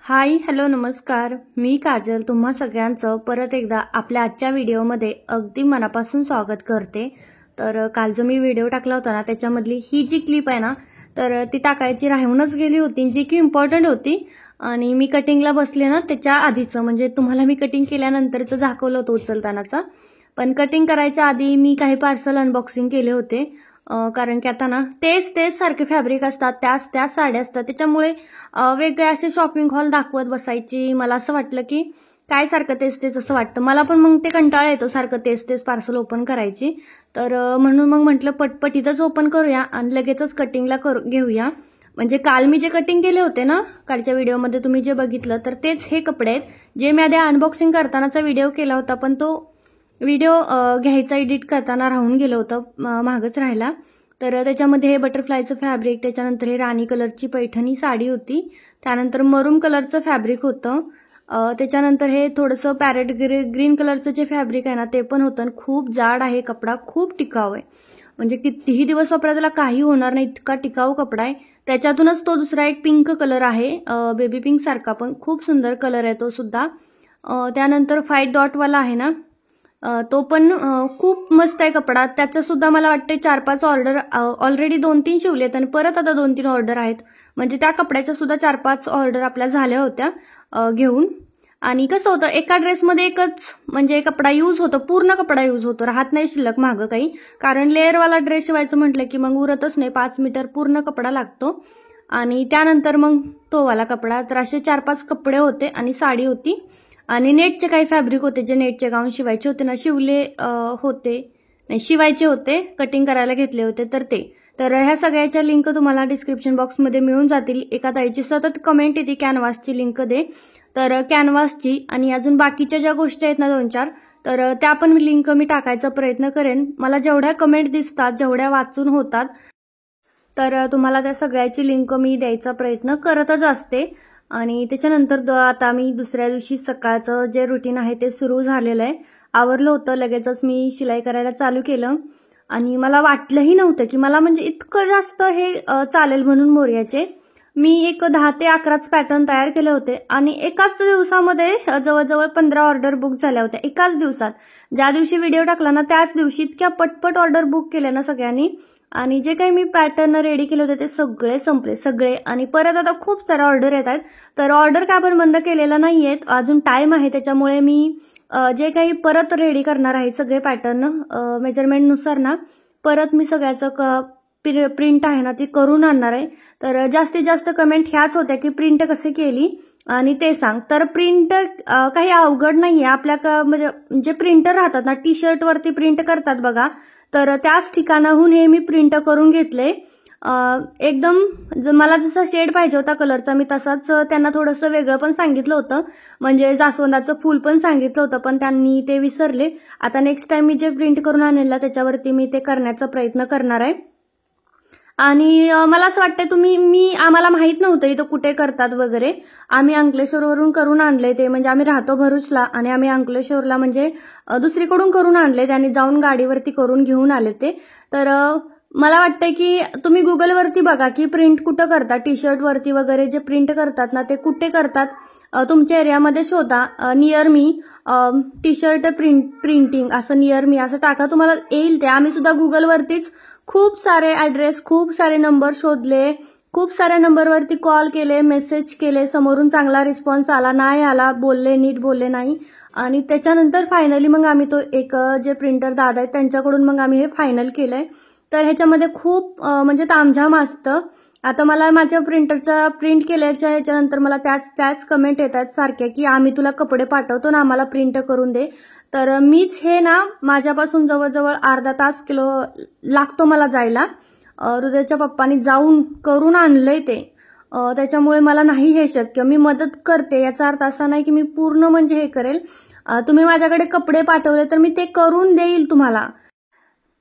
Hi hello नमस्कार. मी काजल तुम्हा सगळ्यांचं परत एकदा आपल्या आजच्या व्हिडिओमध्ये अगदी मनापासून स्वागत करते. तर काल जो मी व्हिडिओ टाकला होता ना त्याच्यामधली ही जी क्लिप आहे ना तर ती टाकायची राहूनच गेली होती, जी की इम्पॉर्टंट होती. आणि मी कटिंगला बसले ना त्याच्या आधीचं, म्हणजे तुम्हाला मी कटिंग केल्यानंतरचं दाखवलं होतं उचलतानाचा. पण कटिंग करायच्या आधी मी काही पार्सल अनबॉक्सिंग केले होते. कारण की आता ना तेच सारखे फॅब्रिक असतात, त्याच साड्या असतात, त्याच्यामुळे वेगळे असे शॉपिंग हॉल दाखवत बसायची. मला असं वाटलं की काय सारखं तेच असं वाटतं मला, पण मग ते कंटाळा येतो सारखं तेच पार्सल ओपन करायची. तर म्हणून मग म्हटलं पटपट इथंच ओपन करूया आणि लगेचच कटिंगला घेऊया. म्हणजे काल मी जे कटिंग केले होते ना कालच्या व्हिडिओमध्ये तुम्ही जे बघितलं तर तेच हे कपडे आहेत जे मी आधी अनबॉक्सिंग करतानाचा व्हिडिओ केला होता, पण तो व्हिडिओ घ्यायचा एडिट करताना राहून गेलं होतं, मागच राहिला. तर त्याच्यामध्ये हे बटरफ्लायचं फॅब्रिक, त्याच्यानंतर हे राणी कलरची पैठणी साडी होती, त्यानंतर मरून कलरचं फॅब्रिक होतं, त्याच्यानंतर हे थोडंसं पॅरेट ग्रीन कलरचं जे फॅब्रिक आहे ना ते पण होतं. खूप जाड आहे कपडा, खूप टिकाऊ आहे, म्हणजे कितीही दिवस वापरा त्याला काही होणार नाही, इतका टिकाऊ कपडा आहे. त्याच्यातूनच तो दुसरा एक पिंक कलर आहे, बेबी पिंक सारखा, पण खूप सुंदर कलर आहे तो सुद्धा. त्यानंतर 5 डॉटवाला आहे ना तो पण खूप मस्त आहे कपडा. त्याचा सुद्धा मला वाटते 4-5 ऑर्डर ऑलरेडी 2-3 शिवलेत आणि परत आता 2-3 ऑर्डर आहेत. म्हणजे त्या कपड्याच्या सुद्धा 4-5 ऑर्डर आपल्या झाल्या होत्या घेऊन. आणि कसं होतं एका ड्रेसमध्ये एकच म्हणजे कपडा यूज होतो, पूर्ण कपडा यूज होतो, राहत नाही शिल्लक मागं काही. कारण लेअरवाला ड्रेस शिवायचं म्हटलं की मग उरतच नाही, 5 मीटर पूर्ण कपडा लागतो. आणि त्यानंतर मग तो वाला कपडा. तर असे 4-5 कपडे होते आणि साडी होती. आणि नेटचे काही फॅब्रिक होते जे नेटचे गाऊन शिवायचे होते ना, शिवायचे होते, कटिंग करायला घेतले होते तर ते. तर ह्या सगळ्याच्या लिंक तुम्हाला डिस्क्रिप्शन बॉक्समध्ये मिळून जातील. एका ताईची सतत कमेंट येते कॅनव्हासची लिंक दे, तर कॅनव्हासची आणि अजून बाकीच्या ज्या गोष्टी आहेत ना 2-4 तर त्या पण लिंक मी टाकायचा प्रयत्न करेन. मला जेवढ्या कमेंट दिसतात, जेवढ्या वाचून होतात, तर तुम्हाला त्या सगळ्याची लिंक मी द्यायचा प्रयत्न करतच असते. आणि त्याच्यानंतर आता मी दुसऱ्या दिवशी सकाळचं जे रुटीन आहे ते सुरू झालेलं आहे. आवरलं होतं, लगेचच मी शिलाई करायला चालू केलं. आणि मला वाटलंही नव्हतं की मला म्हणजे इतकं जास्त हे चालेल म्हणून मोर्याचे. मी एक 10 ते 11च पॅटर्न तयार केले होते आणि एकाच दिवसामध्ये जवळजवळ 15 ऑर्डर बुक झाल्या होत्या एकाच दिवसात. ज्या दिवशी व्हिडिओ टाकला ना त्याच दिवशी इतक्या पटपट ऑर्डर बुक केल्या ना सगळ्यांनी. आणि जे काही मी पॅटर्न रेडी केले होते ते सगळे संपले सगळे. आणि परत आता खूप साऱ्या ऑर्डर येत आहेत, तर ऑर्डर काय पण बंद केलेला नाहीयेत, अजून टाइम आहे. त्याच्यामुळे मी जे काही परत रेडी करणार आहे सगळे पॅटर्न मेजरमेंटनुसार ना, परत मी सगळ्याचं प्रिंट आहे ना ती करून आणणार आहे. तर जास्तीत जास्त कमेंट ह्याच होत्या की प्रिंट कशी केली आणि ते सांग. तर प्रिंट काही अवघड नाहीये. आपल्या म्हणजे जे प्रिंटर राहतात ना, टी शर्ट वरती प्रिंट करतात बघा, तर त्याच ठिकाणाहून हे मी प्रिंट करून घेतले. एकदम मला जसा शेड पाहिजे होता कलरचा मी तसाच त्यांना थोडंसं वेगळं पण सांगितलं होतं, म्हणजे जास्वंदाचं फूल पण सांगितलं होतं, पण त्यांनी ते विसरले. आता नेक्स्ट टाइम मी जे प्रिंट करून आणलेलं त्याच्यावरती मी ते करण्याचा प्रयत्न करणार आहे. आणि मला असं वाटतं आम्हाला माहित नव्हतं इथं कुठे करतात वगैरे. आम्ही अंकलेश्वरवरून करून आणले ते, म्हणजे आम्ही राहतो भरूचला आणि आम्ही अंकलेश्वरला म्हणजे दुसरीकडून करून आणले, त्यांनी जाऊन गाडीवरती करून घेऊन आले ते. तर मला वाटतं की तुम्ही गुगलवरती बघा की प्रिंट कुठं करतात, टी शर्ट वरती वगैरे जे प्रिंट करतात ना ते कुठे करतात, तुमच्या एरियामध्ये शोधा. Near me T shirt printing असं नियर मी असं टाका, तुम्हाला येईल ते. आम्ही सुद्धा गुगलवरतीच खूप सारे ऍड्रेस, खूप सारे नंबर शोधले, खूप साऱ्या नंबरवरती कॉल केले, मेसेज केले, समोरून चांगला रिस्पॉन्स आला नाही, आला बोलले नीट बोलले नाही. आणि त्याच्यानंतर फायनली मग आम्ही तो एक जे प्रिंटर दादा आहेत त्यांच्याकडून मग आम्ही हे फायनल केलंय. तर ह्याच्यामध्ये खूप म्हणजे तामझाम असतं. आता मला माझ्या प्रिंटरच्या प्रिंट केल्याच्या ह्याच्यानंतर मला त्याच कमेंट येतात सारख्या की आम्ही तुला कपडे पाठवतो ना, आम्हाला प्रिंट करून दे. तर मीच हे ना माझ्यापासून जवळजवळ अर्धा तास लागतो मला जायला. हृदयच्या पप्पांनी जाऊन करून आणलंय ते, त्याच्यामुळे मला नाही हे शक्य. मी मदत करते, याचा अर्थ असा नाही की मी पूर्ण म्हणजे हे करेल. तुम्ही माझ्याकडे कपडे पाठवले तर मी ते करून देईल तुम्हाला,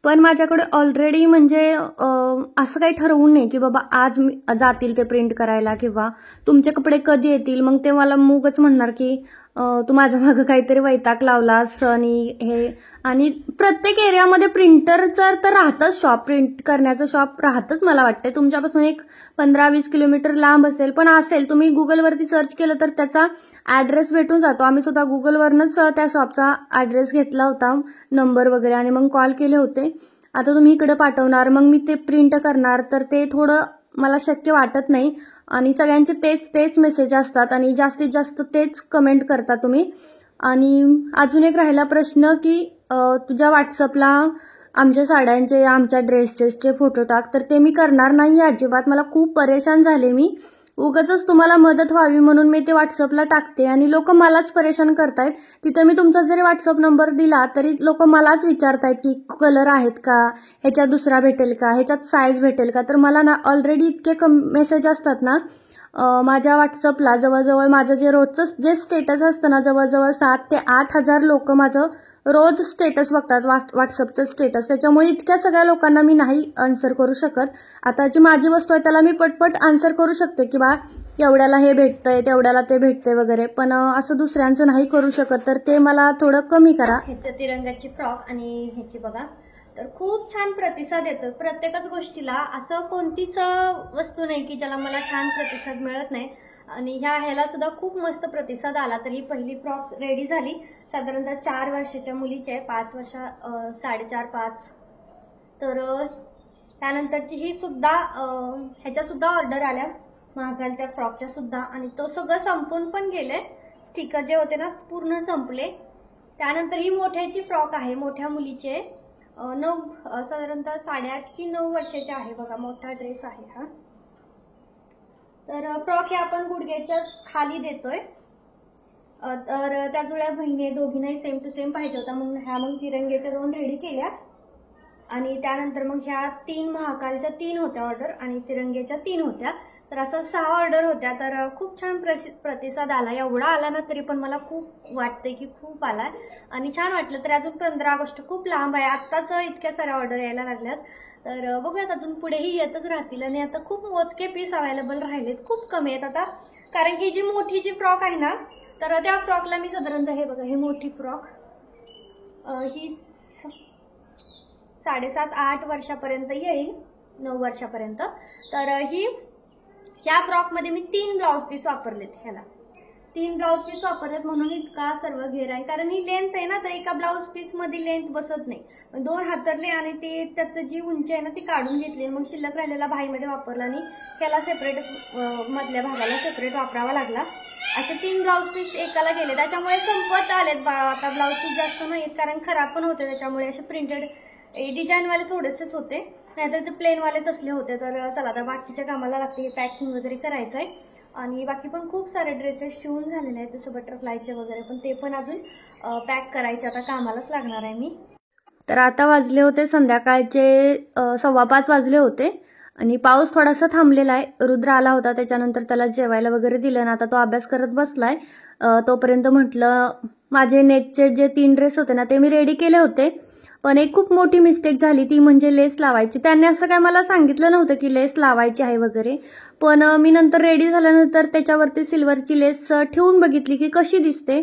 पण माझ्याकडे ऑलरेडी म्हणजे असं काही ठरवून नाही की बाबा आज जातील ते प्रिंट करायला किंवा तुमचे कपडे कधी येतील. मग ते मला मुगच म्हणणार की तू माझ्या मागं काहीतरी वैताग लावलास आणि हे. आणि प्रत्येक एरियामध्ये प्रिंटरचं तर राहतंच, शॉप प्रिंट करण्याचं शॉप राहतंच मला वाटते. तुमच्यापासून एक 15-20 किलोमीटर लांब असेल, पण असेल. तुम्ही गुगलवरती सर्च केलं तर त्याचा ॲड्रेस भेटून जातो. आम्ही सुद्धा गुगलवरनंच त्या शॉपचा ॲड्रेस घेतला होता, नंबर वगैरे, आणि मग कॉल केले होते. आता तुम्ही इकडे पाठवणार, मग मी ते प्रिंट करणार, तर ते थोडं मला शक्य वाटत नाही. आणि सगळ्यांचे तेच मेसेज असतात आणि जास्तीत जास्त तेच कमेंट करता तुम्ही. आणि अजून एक राहिला प्रश्न की तुझ्या व्हॉट्सअपला आमच्या साड्यांचे, आमच्या ड्रेसेसचे फोटो टाक, तर ते मी करणार नाही अजिबात. मला खूप परेशान झाले मी. उगाचच तुम्हाला मदत व्हावी म्हणून मी ते व्हॉट्सअपला टाकते आणि लोक मलाच परेशान करतायत. तिथं मी तुमचा जरी व्हॉट्सअप नंबर दिला तरी लोक मलाच विचारतायत की कलर आहेत का, ह्याच्यात दुसरा भेटेल का, ह्याच्यात साईज भेटेल का. तर मला ना ऑलरेडी इतके मेसेज असतात ना माझ्या व्हॉट्सअपला. जवळजवळ माझं जे रोजचं जे स्टेटस असतं ना, जवळजवळ 7,000 ते 8,000 लोक माझं रोज स्टेटस बघतात, व्हॉट्सअपचं स्टेटस. त्याच्यामुळे इतक्या सगळ्या लोकांना मी नाही आन्सर करू शकत. आता जी माझी वस्तू आहे त्याला मी पटपट आन्सर करू शकते की बा एवढ्याला हे भेटतंय, तेवढ्याला ते भेटतंय वगैरे, पण असं दुसऱ्यांचं नाही करू शकत. तर ते मला थोडं कमी करा. ह्याचं तिरंगाची फ्रॉक आणि ह्याची बघा, तर खूप छान प्रतिसाद येतो प्रत्येकच गोष्टीला. असं कोणतीच वस्तू नाही की ज्याला मला छान प्रतिसाद मिळत नाही. आणि ह्याला सुद्धा खूप मस्त प्रतिसाद आला. तर ही पहिली फ्रॉक रेडी झाली. साधारणतः 4 वर्षाच्या मुलीची आहे, 5 वर्ष, 4.5-5. तर त्यानंतरची ही सुद्धा ह्याच्या सुद्धा ऑर्डर आल्या, महाकालच्या फ्रॉकच्या सुद्धा. आणि तो सगळं संपून पण गेले. स्टिकर जे होते ना पूर्ण संपले. त्यानंतर ही मोठ्याची फ्रॉक आहे, मोठ्या मुलीचे, 9 साधारणतः 8.5 की 9 वर्षाचे आहे. बघा मोठा ड्रेस आहे हा. तर फ्रॉक हे आपण गुडघ्याच्या खाली देतोय. तर त्या जुळ्या बहिणी दोघींनाही सेम टू सेम पाहिजे होता म्हणून ह्या मग तिरंग्याच्या 2 रेडी केल्या. आणि त्यानंतर मग ह्या 3 महाकालच्या 3 होत्या ऑर्डर आणि तिरंग्याच्या 3 होत्या. तर असं 6 ऑर्डर होत्या. तर खूप छान प्रतिसाद आला. एवढा आला ना तरी पण मला खूप वाटतंय की खूप आलाय आणि छान वाटलं. तर अजून 15 ऑगस्ट खूप लांब आहे, आत्ताच इतक्या साऱ्या ऑर्डर यायला लागल्यात. तर बघूयात अजून पुढेही येतच राहतील. आणि आता खूप मोजके पीस अवेलेबल राहिलेत, खूप कमी आहेत आता. कारण ही जी मोठी जी फ्रॉक आहे ना, तर त्या फ्रॉकला मी साधारणतः हे बघा, ही मोठी फ्रॉक ही 7.5-8 वर्षापर्यंत येईल, 9 वर्षापर्यंत. तर ह्या फ्रॉकमध्ये मी 3 ब्लाउज पीस वापरलेत. ह्याला 3 ब्लाउज पीस वापरलेत म्हणून इतका सर्व घेर आहे. कारण ही लेंथ आहे ना, तर एका ब्लाउज पीस मध्ये लेंथ बसत नाही. 2 हातरले आणि ते त्याचं जी उंची आहे ना ती काढून घेतली. मग शिल्लक राहिलेला भाईमध्ये वापरला आणि त्याला सेपरेट, मधल्या भागाला सेपरेट वापरावा लागला. असे 3 ब्लाउज पीस एकाला गेले. त्याच्यामुळे संपत आलेत आता ब्लाउज पीस जास्त नाहीत, कारण खराब पण होते. त्याच्यामुळे असे प्रिंटेड डिझाईनवाले थोडेसेच होते, नाहीतर ते प्लेनवाले तसले होते. तर चला आता बाकीच्या कामाला लागते, हे पॅकिंग वगैरे करायचं आहे. आणि बाकी पण खूप सारे ड्रेसेस शिवून झालेले आहेत, जसं बटरफ्लायचे वगैरे, पण ते पण अजून पॅक करायचे. आता कामालाच लागणार आहे मी. तर आता वाजले होते संध्याकाळचे 5:15 वाजले होते आणि पाऊस थोडासा थांबलेला आहे. रुद्र आला होता, त्याच्यानंतर त्याला जेवायला वगैरे दिलं आणि आता तो अभ्यास करत बसलाय. तोपर्यंत म्हटलं माझे नेटचे जे 3 ड्रेस होते ना ते मी रेडी केले होते. पण एक खूप मोठी मिस्टेक झाली, ती म्हणजे लेस लावायची. त्यांनी असं काय मला सांगितलं नव्हतं की लेस लावायची आहे वगैरे, पण मी नंतर रेडी झाल्यानंतर त्याच्यावरती सिल्वरची लेस ठेवून बघितली की कशी दिसते.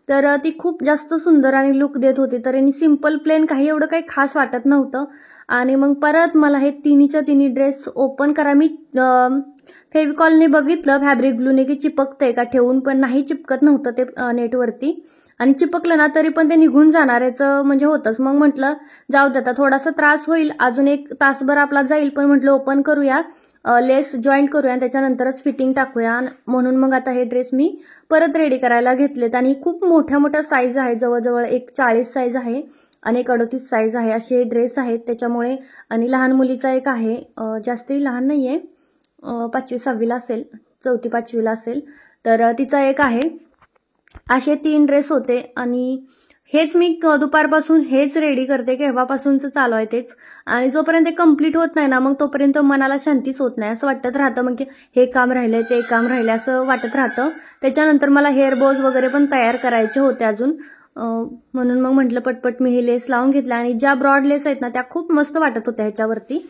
तर ती खूप जास्त सुंदर आणि लुक देत होती. तर यांनी सिंपल प्लेन काही एवढं काही खास वाटत नव्हतं. आणि मग परत मला हे तिन्हीच्या तिन्ही ड्रेस ओपन करा. मी फेविकॉलने बघितलं फॅब्रिक ग्लूने की चिपकतंय का ठेवून, पण नाही चिपकत नव्हतं ते नेटवरती. आणि चिपकलं ना तरी पण ते निघून जाणार याचं म्हणजे होतंच. मग म्हटलं जाऊ दे, आता थोडासा त्रास होईल, अजून 1 तासभर आपला जाईल, पण म्हटलं ओपन करूया, लेस जॉईंट करूया, त्याच्यानंतरच फिटिंग टाकूया. म्हणून मग आता हे ड्रेस मी परत रेडी करायला घेतलेत. आणि खूप मोठ्या मोठ्या साईज आहे, जवळजवळ एक 40 साईज आहे आणि एक 38 साईज आहे, असे ड्रेस आहेत त्याच्यामुळे. आणि लहान मुलीचा एक आहे, जास्तही लहान नाहीये, 5वी-6वीला असेल, 4थी-5वीला असेल, तर तिचा एक आहे. असे 3 ड्रेस होते आणि हेच मी दुपारपासून हेच रेडी करते, केव्हापासूनच चालू आहे तेच. आणि जोपर्यंत ते कम्प्लीट होत नाही ना, मग तोपर्यंत मनाला शांतीच होत नाही. असं वाटत राहतं मग की हे काम राहिलंय, ते काम राहिलंय, असं वाटत राहतं. त्याच्यानंतर मला हेअर बोज वगैरे पण तयार करायचे होते अजून, म्हणून मग म्हटलं पटपट मी हे लेस लावून घेतला. आणि ज्या ब्रॉड लेस आहेत ना त्या खूप मस्त वाटत होत्या ह्याच्यावरती,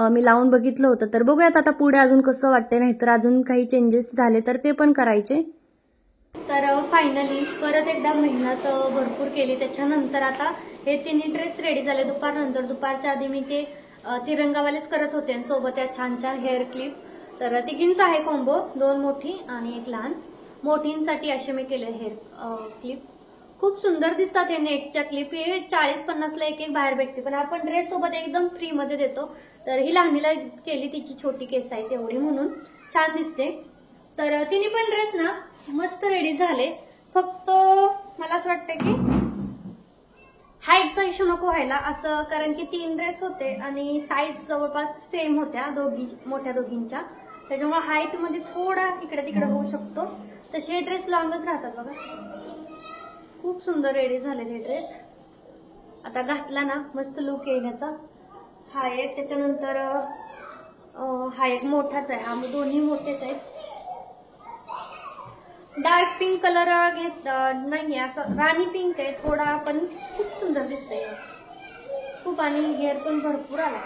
मी लावून बघितलं होतं. तर बघूयात आता पुढे अजून कसं वाटतंय, नाहीतर अजून काही चेंजेस झाले तर ते पण करायचे. तर फायनली परत एकदा मेहनत भरपूर केली. त्याच्यानंतर आता हे तिन्ही ड्रेस रेडी झाले दुपारनंतर. दुपारच्या आधी मी ते तिरंगावालेच करत होते आणि सोबत या छान छान हेअर क्लिप. तर तिघींचा आहे कॉम्बो, 2 मोठी आणि 1 लहान. मोठींसाठी असे मी केले हेअर क्लिप. खूप सुंदर दिसतात हे नेटच्या क्लिप. हे 40-50ला एक बाहेर भेटते, पण आपण ड्रेस सोबत एकदम फ्री मध्ये देतो. तर ही लहानीला केली, तिची छोटी केस आहे तेवढी म्हणून छान दिसते. तर तिन्ही पण ड्रेस ना मस्त रेडी झाले. फक्त मला असं वाटतं की हाईटचा इश्यू नको व्हायला असं, कारण की 3 ड्रेस होते आणि साईज जवळपास सेम होत्या मोठ्या दोघींच्या. त्याच्यामुळे हाईट मध्ये थोडा इकडे तिकडे होऊ शकतो. तसे ड्रेस लॉंगच राहतात बघा. खूप सुंदर रेडी झालेले ड्रेस. आता घातला ना मस्त लुक येईल याचा. हा एक, त्याच्यानंतर हा एक मोठाच आहे. हा दोन्ही मोठेच आहेत. डार्क पिंक कलर घेत नाहीये, असं राणी पिंक आहे थोडा, पण खूप सुंदर दिसतंय खूप. आणि हेअर पण भरपूर आला,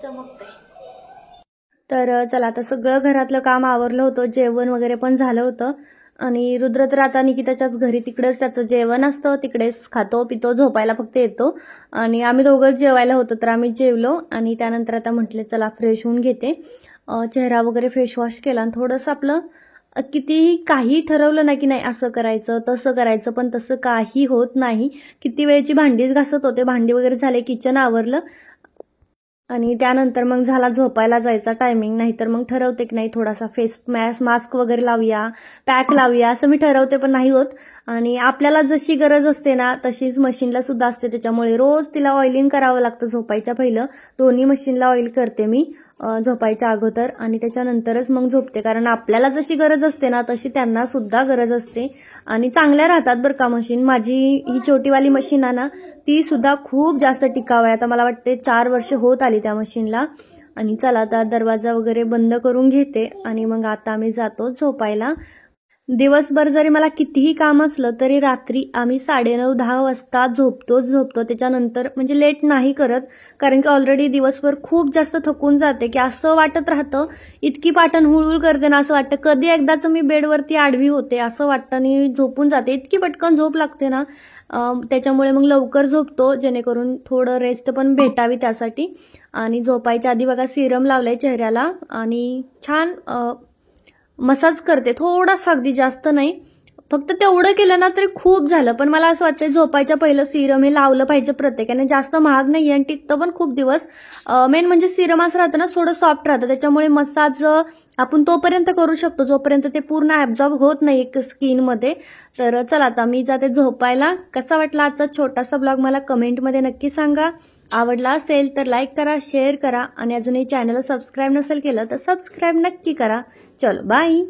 चमकतंय. तर चला, आता सगळं घरातलं काम आवरलं होतं, जेवण वगैरे पण झालं होतं. आणि रुद्र तर आता निकिताच्याच घरी, तिकडेच त्याचं जेवण असतं, तिकडेच खातो पितो, झोपायला फक्त येतो. आणि आम्ही दोघंच जेवायला होतो, तर आम्ही जेवलो. आणि त्यानंतर आता म्हटले चला फ्रेश होऊन घेते. चेहरा वगैरे फेस वॉश केला आणि थोडंसं आपलं कितीही काही ठरवलं ना की नाही असं करायचं तसं करायचं, पण तसं काही होत नाही. किती वेळची भांडीच घासत होते. भांडी वगैरे झाले, किचन आवरलं आणि त्यानंतर मग झाला झोपायला जायचा टायमिंग. नाहीतर मग ठरवते की नाही थोडासा फेस मास्क वगैरे लावूया, पॅक लावूया, असं मी ठरवते, पण नाही होत. आणि आपल्याला जशी गरज असते ना तशीच मशीनला सुद्धा असते. त्याच्यामुळे रोज तिला ऑइलिंग करावं लागतं झोपायच्या पहिलं. दोन्ही मशीनला ऑइल करते मी झोपायच्या अगोदर आणि त्याच्यानंतरच मग झोपते. कारण आपल्याला जशी गरज असते ना तशी त्यांना सुद्धा गरज असते. आणि चांगल्या राहतात बरं का मशीन. माझी ही छोटीवाली मशीन आहे ना ती सुद्धा खूप जास्त टिकाऊ आहे. आता मला वाटते 4 वर्ष होत आली त्या मशीनला. आणि चला आता दरवाजा वगैरे बंद करून घेते आणि मग आता आम्ही जातो झोपायला. दिवसभर जरी मला कितीही काम असलं तरी रात्री आम्ही 9:30-10 वाजता झोपतो. त्याच्यानंतर म्हणजे लेट नाही करत, कारण की ऑलरेडी दिवसभर खूप जास्त थकून जाते. की असं वाटत राहतं, इतकी पाटण हुळहुळ करते ना, असं वाटतं कधी एकदाच मी बेडवरती आडवी होते असं वाटतं आणि झोपून जाते. इतकी पटकन झोप लागते ना. त्याच्यामुळे मग लवकर झोपतो, जेणेकरून थोडं रेस्ट पण भेटावी त्यासाठी. आणि झोपायच्या आधी बघा सिरम लावलाय चेहऱ्याला आणि छान मसाज करते. थोडासा, अगदी जास्त नाही, फक्त तेवढं केलं ना तरी खूप झालं. पण मला असं वाटतं झोपायच्या पहिलं सिरम हे लावलं पाहिजे प्रत्येकाने. जास्त महाग नाही आणि टिकतं पण खूप दिवस. मेन म्हणजे सिरम असं राहतं ना थोडं सॉफ्ट राहतं, त्याच्यामुळे मसाज आपण तोपर्यंत करू शकतो जोपर्यंत ते पूर्ण ऍब्झॉर्ब होत नाही स्किनमध्ये. तर चला आता मी जाते झोपायला. कसा वाटला आजचा छोटासा ब्लॉग मला कमेंटमध्ये नक्की सांगा. आवडला असेल तर लाईक करा, शेअर करा आणि अजूनही चॅनलला सबस्क्राईब नसेल केलं तर सबस्क्राईब नक्की करा. चलो बाय.